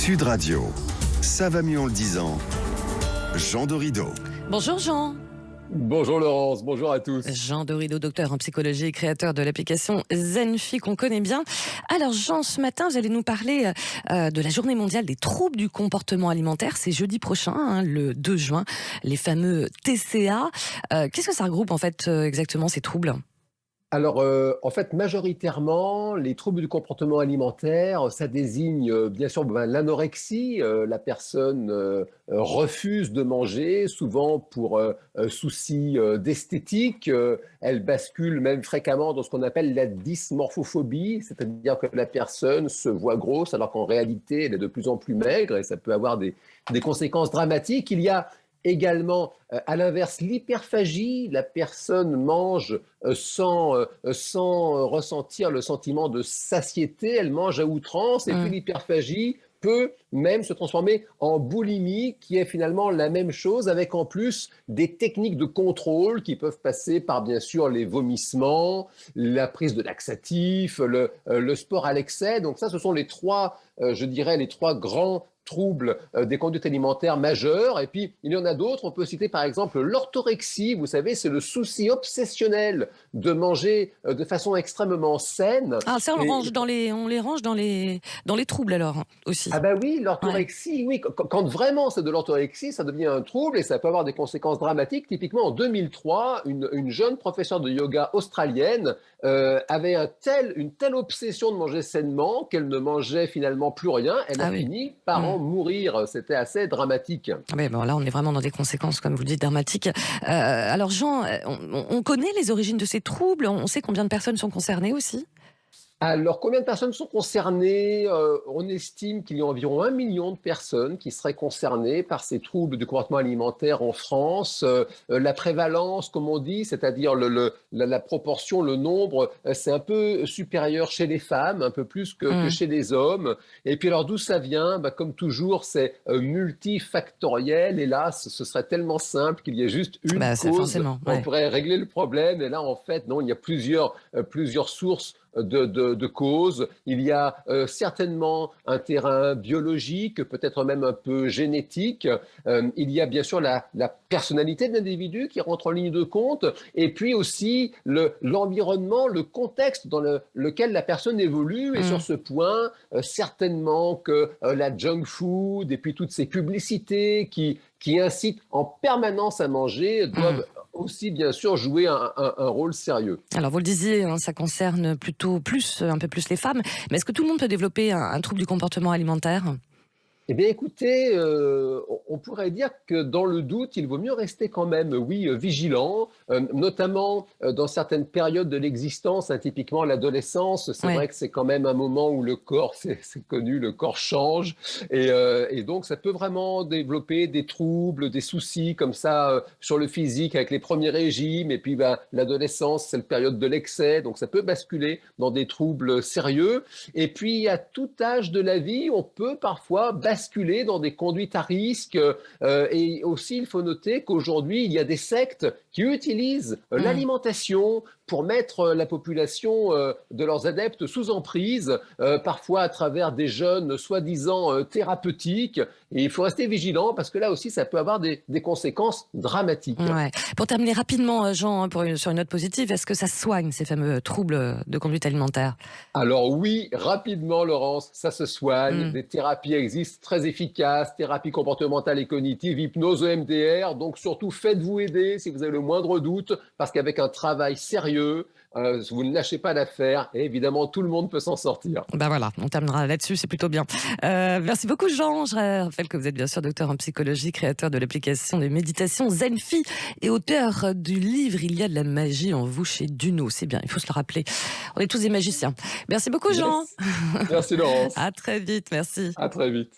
Sud Radio, ça va mieux en le disant, Jean Dorido. Bonjour Jean. Bonjour Laurence, bonjour à tous. Jean Dorido, docteur en psychologie et créateur de l'application Zenfi qu'on connaît bien. Alors Jean, ce matin, vous allez nous parler de la journée mondiale des troubles du comportement alimentaire. C'est jeudi prochain, le 2 juin, les fameux TCA. Qu'est-ce que ça regroupe en fait exactement ces troubles ? Alors, en fait, majoritairement, les troubles du comportement alimentaire, ça désigne bien sûr l'anorexie. La personne refuse de manger, souvent pour souci d'esthétique. Elle bascule même fréquemment dans ce qu'on appelle la dysmorphophobie, c'est-à-dire que la personne se voit grosse alors qu'en réalité, elle est de plus en plus maigre et ça peut avoir des conséquences dramatiques. Il y a également, à l'inverse, l'hyperphagie. La personne mange sans ressentir le sentiment de satiété. Elle mange à outrance. Et puis l'hyperphagie peut même se transformer en boulimie, qui est finalement la même chose, avec en plus des techniques de contrôle qui peuvent passer par, bien sûr, les vomissements, la prise de laxatifs, le sport à l'excès. Donc ça, ce sont les trois, je dirais, les trois grands troubles des conduites alimentaires majeures. Et puis, il y en a d'autres. On peut citer par exemple l'orthorexie. Vous savez, c'est le souci obsessionnel de manger de façon extrêmement saine. Ah, ça, on les range dans les troubles alors aussi. Ah ben oui, l'orthorexie, oui. Quand vraiment c'est de l'orthorexie, ça devient un trouble et ça peut avoir des conséquences dramatiques. Typiquement, en 2003, une jeune professeure de yoga australienne avait une telle obsession de manger sainement qu'elle ne mangeait finalement plus rien. Elle a fini par en mourir. C'était assez dramatique. Oui, bon, là, on est vraiment dans des conséquences, comme vous le dites, dramatiques. Alors, Jean, on connaît les origines de ces troubles. On sait combien de personnes sont concernées aussi ? Alors, combien de personnes sont concernées ? On estime qu'il y a environ 1 million de personnes qui seraient concernées par ces troubles du comportement alimentaire en France. La prévalence, comme on dit, c'est-à-dire la proportion, le nombre, c'est un peu supérieur chez les femmes, un peu plus que chez les hommes. Et puis alors, d'où ça vient ? Comme toujours, c'est multifactoriel. Et là, ce serait tellement simple qu'il y ait juste une cause. On pourrait régler le problème. Et là, en fait, non, il y a plusieurs sources de causes. Il y a certainement un terrain biologique, peut-être même un peu génétique. Il y a bien sûr la personnalité de l'individu qui rentre en ligne de compte, et puis aussi l'environnement, le contexte dans lequel la personne évolue. Et sur ce point, certainement que la junk food et puis toutes ces publicités qui incitent en permanence à manger doivent aussi, bien sûr, jouer un rôle sérieux. Alors, vous le disiez, ça concerne un peu plus les femmes. Mais est-ce que tout le monde peut développer un trouble du comportement alimentaire ? Eh bien, écoutez, on pourrait dire que dans le doute, il vaut mieux rester quand même, vigilant, notamment dans certaines périodes de l'existence, typiquement l'adolescence. C'est vrai que c'est quand même un moment où le corps, c'est connu, le corps change. Et donc, ça peut vraiment développer des troubles, des soucis comme ça sur le physique avec les premiers régimes. Et puis, l'adolescence, c'est la période de l'excès. Donc, ça peut basculer dans des troubles sérieux. Et puis, à tout âge de la vie, on peut parfois basculer dans des conduites à risque. Et aussi, il faut noter qu'aujourd'hui, il y a des sectes qui utilisent l'alimentation pour mettre la population de leurs adeptes sous emprise, parfois à travers des jeûnes soi-disant thérapeutiques. Et il faut rester vigilant parce que là aussi, ça peut avoir des conséquences dramatiques. Ouais. Pour terminer rapidement, Jean, sur une note positive, est-ce que ça soigne ces fameux troubles de conduite alimentaire ? Alors oui, rapidement, Laurence, ça se soigne. Des thérapies existent très efficaces, thérapie comportementale et cognitive, hypnose EMDR. Donc surtout, faites-vous aider si vous avez le moindre doute, parce qu'avec un travail sérieux, vous ne lâchez pas l'affaire et évidemment, tout le monde peut s'en sortir. Voilà, on terminera là-dessus, c'est plutôt bien. Merci beaucoup, Jean. Je rappelle que vous êtes bien sûr docteur en psychologie, créateur de l'application de méditation Zenfi et auteur du livre « Il y a de la magie en vous » chez Duno. C'est bien, il faut se le rappeler. On est tous des magiciens. Merci beaucoup, Jean. Merci, Laurence. À très vite, merci. À très vite.